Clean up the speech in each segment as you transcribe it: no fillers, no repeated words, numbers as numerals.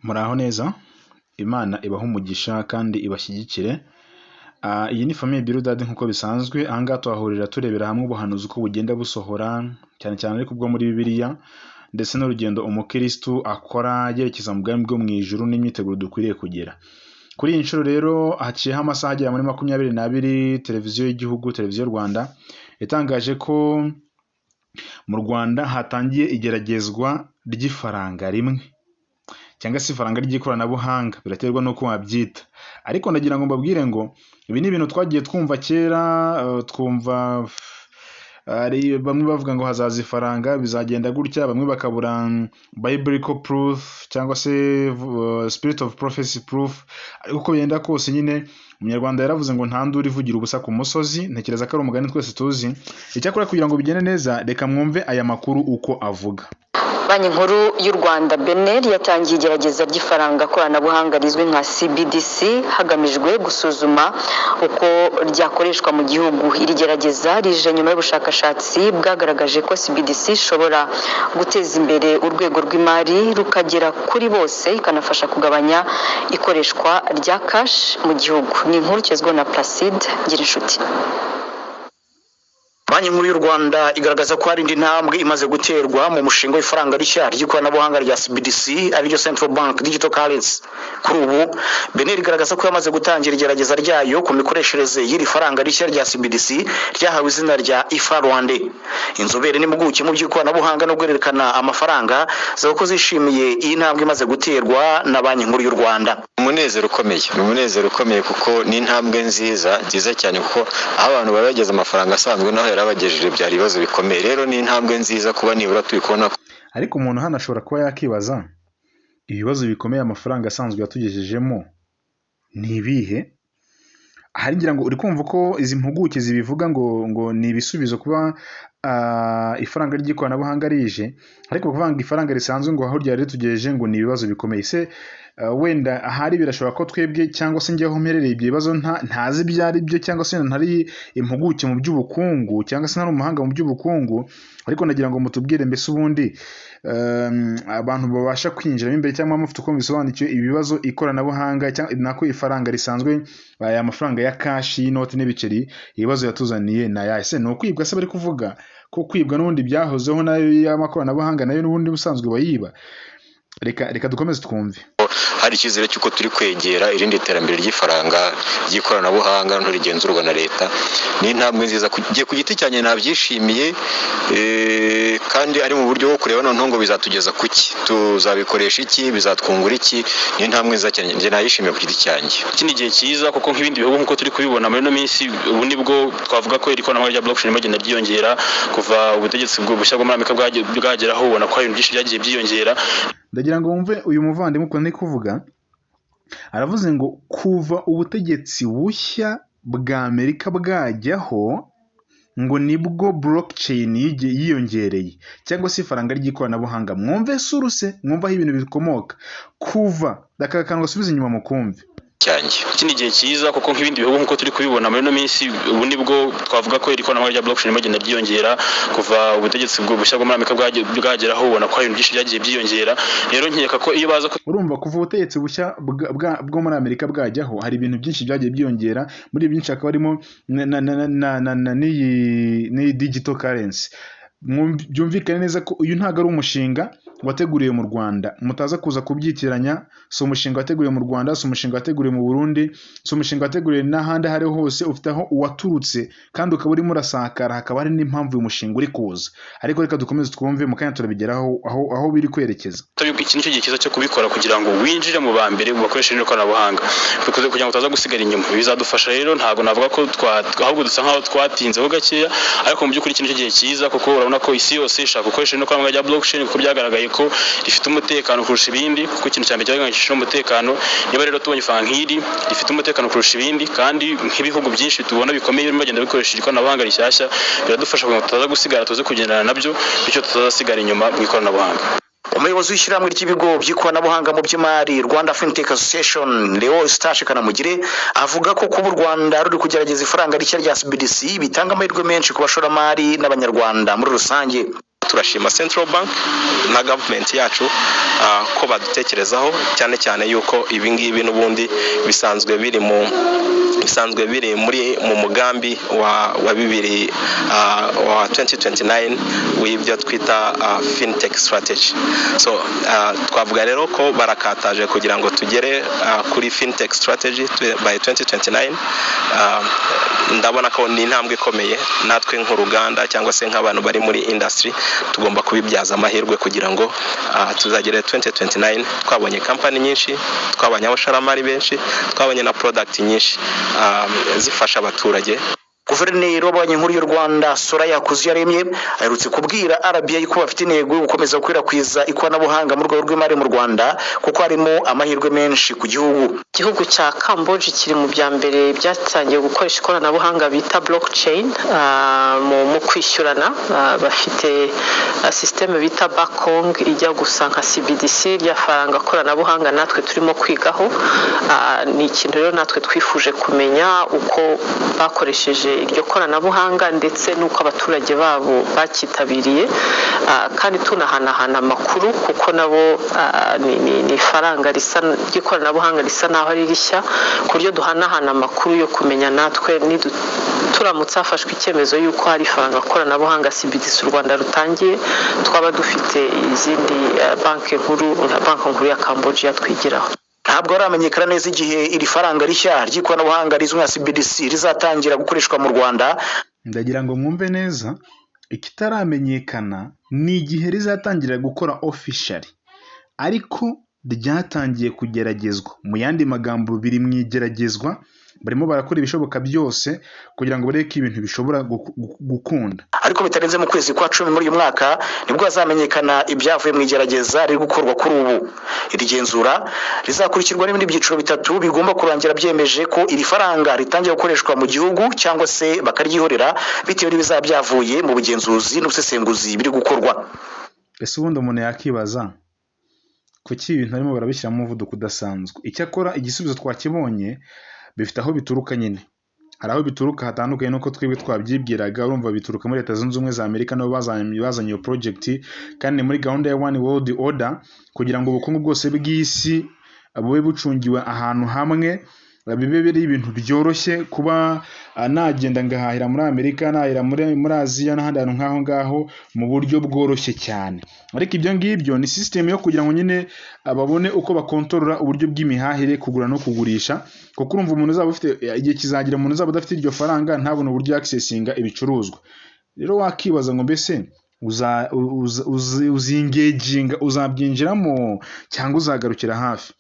Muraho neza, Imana ibahe umugisha kandi ibashyigikire. Iyi ni Family Builders nk'uko bisanzwe, aha ngaha tuhahurira turebera hamwe ubuhanuzi uko bugenda busohora, cyane cyane ariko bwo muri Bibiliya, ndetse n'urugendo umukirisitu akora yerekeza mu bwami bwo mu ijuru n'imyiteguro dukwiriye kugira. Kuri iyi nshuro rero haciyeho amasaha agera muri 22, televiziyo y'igihugu, televiziyo Rwanda, yatangaje ko mu Rwanda hatangiye igeragezwa ry'ifaranga rimwe cyangwa se ifaranga ry'ikoranabuhanga, biraterwa n'uko wabyita. Ariko ndagira ngo mbabwire ngo ibi ni ibintu twagiye twumva kera, twumva ari bamwe bavuga ngo hazaza ifaranga bizagenda gutya, bamwe bakabura biblical proof cyangwa se spirit of prophecy proof. Ariko uko bigenda kose nyine Umunyarwanda yaravuze ngo nta nduru ivugira ubusa ku musozi. Ntekereza ko ari umugani twese tuzi. Icyakora kugira ngo bigende neza, reka mwumve aya makuru uko avuga. Banki nkuru y'u Rwanda BNR yatangiye igerageza ry'ifaranga koranabuhanga rizwi nka CBDC hagamijwe gusuzuma uko ryakoreshwa mu gihugu. Iri gerageza rije nyuma y'ubushakashatsi bwagaragaje ko CBDC ishobora guteza imbere urwego rw'imari rukagera kuri bose, ikanafasha kugabanya ikoreshwa rya cash mu gihugu. Ni inkuru kezwe na Placide Ngirinshuti. Banki nkuru y'u Rwanda igaragaza ko hari indi ntambwe imaze guterwa mu mushinga w'ifaranga rishya ry'ikoranabuhanga rya CBDC ariryo Central Bank Digital Currency. Kuri ubu BNR igaragaza ko yamaze gutangira igerageza ryayo ku mikoreshereze y'iri faranga rishya rya CBDC ryahawe izina rya IFA Rwanda. Inzobere n'impuguke mu by'ikoranabuhanga no guhererekana amafaranga zavuga ko zishimiye iyi ntambwe imaze guterwa na Banki nkuru y'u Rwanda. Umunezero ukomeye kuko ni intambwe nziza cyane, kuko aho abantu bari bageze amafaranga asanzwe naho yarabagejeje byari ibibazo bikomeye. Rero ni intambwe nziza kuba nibura turi kubona. Ariko umuntu hano ashobora kuba yakibaza ibibazo bikomeye amafaranga asanzwe yatugejejemo ni ibihe? Ahari ngira ngo uri kumva ko izi mpuguke zibivuga ngo ni ibisubizo kuba ifaranga ry'ikoranabuhanga rije, ariko kuvuga ngo ifaranga risanzwe ngo aho ryari ritugejeje ngo ni ibibazo bikomeye. Se wenda ahari birashobora ko twebwe cyangwa se njyeho mperereye ibyo bibazo ntazi ibyo ari byo, cyangwa se ntari impuguke mu by'ubukungu, cyangwa se ntari umuhanga mu by'ubukungu. Ariko nagira ngo mutubwire mbese ubundi abantu babasha kwinjiramo imbere cyangwa mufite uko bisobanukiwe ibibazo ikoranabuhanga nako ifaranga risanzwe, aya mafaranga ya cash y'inoti n'ibiceri, ibibazo yatuzaniye na ya ese no kwibwa se bari kuvuga ko kwibwa n'ubundi byahozeho nayo y'amakoranabuhanga nayo n'ubundi busanzwe bayiba. Reka dukomeze twumve. Hari icyizere cy'uko turi kwegera irindi terambere ry'ifaranga ry'ikoranabuhanga no rigenzurwa na leta. Ni intambwe nziza ku giti cyane nabyishimiye, kandi ari mu buryo bwo kureba noneho ngo bizatugeza kuki, tuzabikoresha iki, bizatwungura iki. Ni intambwe nziza cyane njye nayishimiye ku giti cyanjye. Iki ni igihe cyiza kuko nk'ibindi bihugu nk'uko turi kubibona muri no minsi, ubu nibwo twavuga ko iri koranabuhanga rya blockchain bagenda ryiyongera kuva ubutegetsi bushya bwo muri Amerika bwageraho, ubona ko hari ibintu byinshi byagiye byiyongera. Ndagira ngo wumve uyu muvandimwe uko ndi kuvuga, aravuze ngo kuva ubutegetsi bushya bwa Amerika bwajyaho ngo nibwo blockchain yiyongereye cyangwa se ifaranga ry'ikoranabuhanga. Mwumve suruse, mwumva aho ibintu bikomoka kuva dakakanga subiza inyuma mukumve cyanjye. Iki ni igihe cyiza kuko nk'ibindi bihugu nk'uko turi kubibona muri no minsi, ubu nibwo twavuga ko iri koranabuhanga rya blockchain bagenda ryiyongera kuva ubutegetsi bushya bwo muri Amerika bwageraho, ubona ko hari ibintu byinshi byagiye byiyongera. Rero nkeka ko iyo baza urumva kuva ubutegetsi bushya bwo muri Amerika bwajyaho hari ibintu byinshi byagiye byiyongera. Muri byinshi hakaba harimo n'iyi digital currency. Byumvikane neza ko uyu ntago ari umushinga wateguriwe mu Rwanda, mutaza kuza kubyitiranya. Si umushinga wateguriwe mu Rwanda, si umushinga wateguriwe mu Burundi, si umushinga wateguriwe n'ahandi aho ari hose. Ufite aho uwaturutse kandi ukaba urimo urasakara, hakaba hari n'impamvu uyu mushinga uri kuza. Ariko reka dukomeze twumve mu kanya turabigeraho aho biri kwerekeza. Iki ni cyo gihe cyiza cyo kubikora kugira ngo winjire mu ba mbere bakoresha ikoranabuhanga, kugira ngo utaza gusigara inyuma. Bizadufasha rero, ntabwo navuga ko ahubwo dusa nkaho twatinzeho gakeya, ariko mu by'ukuri iki ni cyo gihe cyiza kuko urabona ko isi yose ishaka gukoresha ikoranabuhanga rya blockchain kuko byagaragaye ko rifite umutekano kurusha ibindi, kuko ikintu cya mbere cyagaragajwe umutekano. Niba rero tubonye ifaranga nk'iri rifite umutekano kurusha ibindi, kandi nk'ibihugu byinshi tubona bikomeye birimo bagenda bikoresha ikoranabuhanga rishyashya, biradufasha kugira ngo tutaza gusigara, tuze kugendana nabyo, bityo tutazasigara inyuma mu ikoranabuhanga. Umuyobozi w'ishyirahamwe ry'ibigo by'ikoranabuhanga mu by'imari Rwanda Fintech Association Leo Eustache Kanamugire avuga ko kuba u Rwanda ruri kugerageza ifaranga rishya rya CBDC bitanga amahirwe menshi ku bashoramari n'abanyarwanda muri rusange. turashima Central Bank na government yacu ko badutekerezaho cyane cyane yuko ibi ngibi n'ubundi bisanzwe biri muri mu mugambi wa 2029 w'ibyo twita fintech strategy. So twavuga rero ko barakataje kugira ngo tugere kuri fintech strategy by 2029. Ndabona ko ni intambwe ikomeye natwe nk'uruganda cyangwa se nk'abantu bari muri industry tugomba kubibyaza amahirwe kugira ngo tuzagere 2029 twabonye company nyinshi, twabonye abashoramari benshi, twabonye na product nyinshi zifasha abaturage. Guverineri w'Banki Nkuru y'u Rwanda Soraya Kuziyaremye aherutse kubwira RBA ko bafite intego yo gukomeza gukwirakwiza ikoranabuhanga mu rwego rw'imari mu Rwanda kuko harimo amahirwe menshi ku gihugu. Igihugu cya Cambodia kiri mu bya mbere byatangiye gukoresha ikoranabuhanga bita blockchain mu kwishyurana. Bafite system bita Bakong ijya gusa nka CBDC ry'afaranga koranabuhanga natwe turimo kwigaho. Ni ikintu rero natwe twifuje kumenya uko bakoresheje iryo koranabuhanga ndetse nuko abaturage babo bakitabiriye, kandi tunahanahana amakuru kuko nabo ni faranga risa ry'ikoranabuhanga risa naho ari rishya, ku buryo duhanahana amakuru yo kumenya natwe turamutse hafashwe icyemezo yuko hari faranga koranabuhanga CBDC u Rwanda rutangiye, twaba dufite izindi banki nkuru ya Cambodia twigiraho. Ntabwo haramenyekana neza igihe iri faranga rishya ry'ikoranabuhanga rizwi nka CBDC rizatangira gukoreshwa mu Rwanda. Ndagira ngo mwumve neza, ikitaramenyekana ni igihe rizatangira gukora officially, ariko ryatangiye kugeragezwa. Mu yandi magambo biri mu igeragezwa, barimo barakora ibishoboka byose kugira ngo bareke ibintu bishobora gukunda. Ariko bitarenze mu kwezi kwa 10 muri uyu mwaka nibwo hazamenyekana ibyavuye mu igerageza riri gukorwa kuri ubu. Iri genzura rizakurikirwa n'ibindi byiciro bitatu bigomba kurangira byemeje ko iri faranga ritangiye gukoreshwa mu gihugu cyangwa se bakaryihorera bitewe n'ibizaba byavuye mu bugenzuzi n'ubusesenguzi biri gukorwa. Ese ubundi umuntu yakibaza kuki ibintu barimo barabishyira mu muvuduko udasanzwe? Icyakora igisubizo twakibonye bifite aho bituruka nyine. Hari aho bituruka hatandukanye nuko twebwe twabyibwiraga. Urumva bituruka muri Leta Zunze Ubumwe za Amerika nabo bazanye iyo project, kandi muri gahunda ya One World Order kugira ngo ubukungu bwose bw'isi bube bucungiwe ahantu hamwe, bibe biri ibintu byoroshye kuba nagenda ngahahira muri Amerika, nahira muri Aziya n'ahandi hantu nk'aho ngaho mu buryo bworoshye cyane. Ariko ibyo ngibyo ni system yo kugira ngo nyine babone uko bakontorora uburyo bw'imihahire, kugura no kugurisha, kuko urumva umuntu uzaba ufite igihe kizagira umuntu uzaba udafite iryo faranga ntabone uburyo accessinga ibicuruzwa. Rero wakibaza ngo mbese uzingeginga, uzabyinjiramo cyangwa uzagarukira hafi?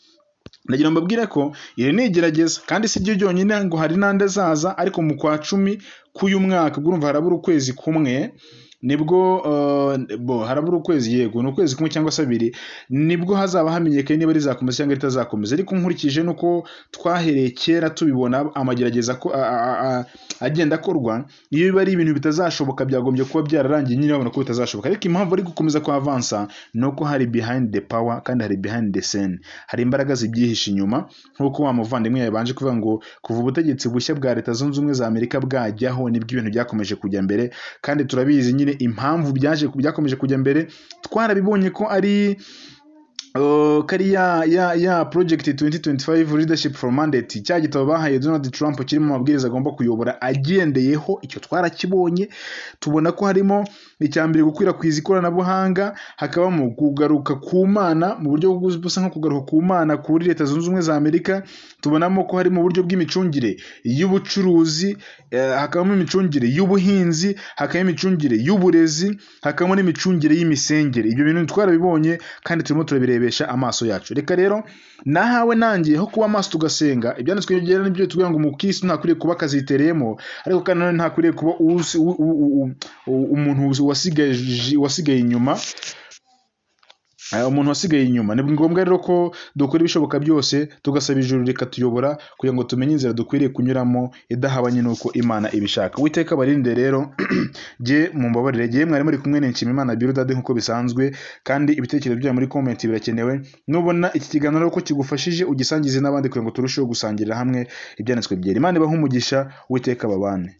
Ndagira mbabwire ko iri ni igerageza, kandi si ryo ryonyine ngo hari n'andi azaza, ariko mu kwa 10 k'uyu mwaka urumva harabura ukwezi kumwe nibwo harabura ukwezi, yego ni ukwezi kumwe cyangwa se 2, nibwo hazaba hamenyekanye niba rizakomeza cyangwa ritazakomeza. Ariko nkurikije nuko twahereye kera tubibona amagerageza ko agenda akorwa, iyo biba ari ibintu bitazashoboka byagombye kuba byararangiye nyine babona ko bitazashoboka. Ariko impamvu ari gukomeza kwa avansa nuko hari behind the power kandi hari behind the scene, hari imbaraga zibyihishe inyuma. Nkuko wa muvandimwe yabanje kuvuga ngo kuva ubutegetsi bushya bwa Leta Zunze Ubumwe za Amerika bwajyaho nibwo ibintu byakomeje kujya mbere, kandi turabizi nyine impamvu byakomeje kujya mbere. Twarabibonye ko ari ya project 2025 leadership for mandate, cya gitabo bahaye Donald Trump kirimo amabwiriza agomba kuyobora agendeyeho. Icyo twarakibonye, tubona ko harimo icyambere gukwirakwiza ikoranabuhanga, hakabamo kugaruka ku Mana mu buryo busa nko kugaruka ku Mana kuri Leta Zunze Ubumwe za Amerika. Tubonamo ko harimo uburyo bw'imicungire y'ubucuruzi, hakabamo imicungire y'ubuhinzi, hakabamo imicungire y'uburezi, hakabamo n'imicungire y'imisengere. Ibyo bintu twarabibonye kandi turimo turabirebesha amaso yacu. Reka rero nahawe nangiye ho kuba amaso tugasenga. Ibyanditswe byera n'ibyo tuvuga ngo umukristo ntakwiriye kuba kazitereyemo, ariko kandi none ntakwiriye kuba umuntu wasigaye inyuma. Umuntu wasigaye inyuma. Ni ngombwa rero ko dukora ibishoboka byose tugasaba ijuru rikatuyobora kugira ngo tumenye inzira dukwiriye kunyuramo idahabanye nuko Imana ibishaka. Uwiteka barinde rero je mumbabarire, je mwari muri kumwe n'Nshimiyimana Birudade nkuko bisanzwe, kandi ibitekerezo byawe muri comment birakenewe. Nubona iki kiganiro ko kigufashije ugisangize n'abandi kugira ngo turusheho gusangirira hamwe ibyanditswe byera. Imana ibahe umugisha, Uwiteka babane.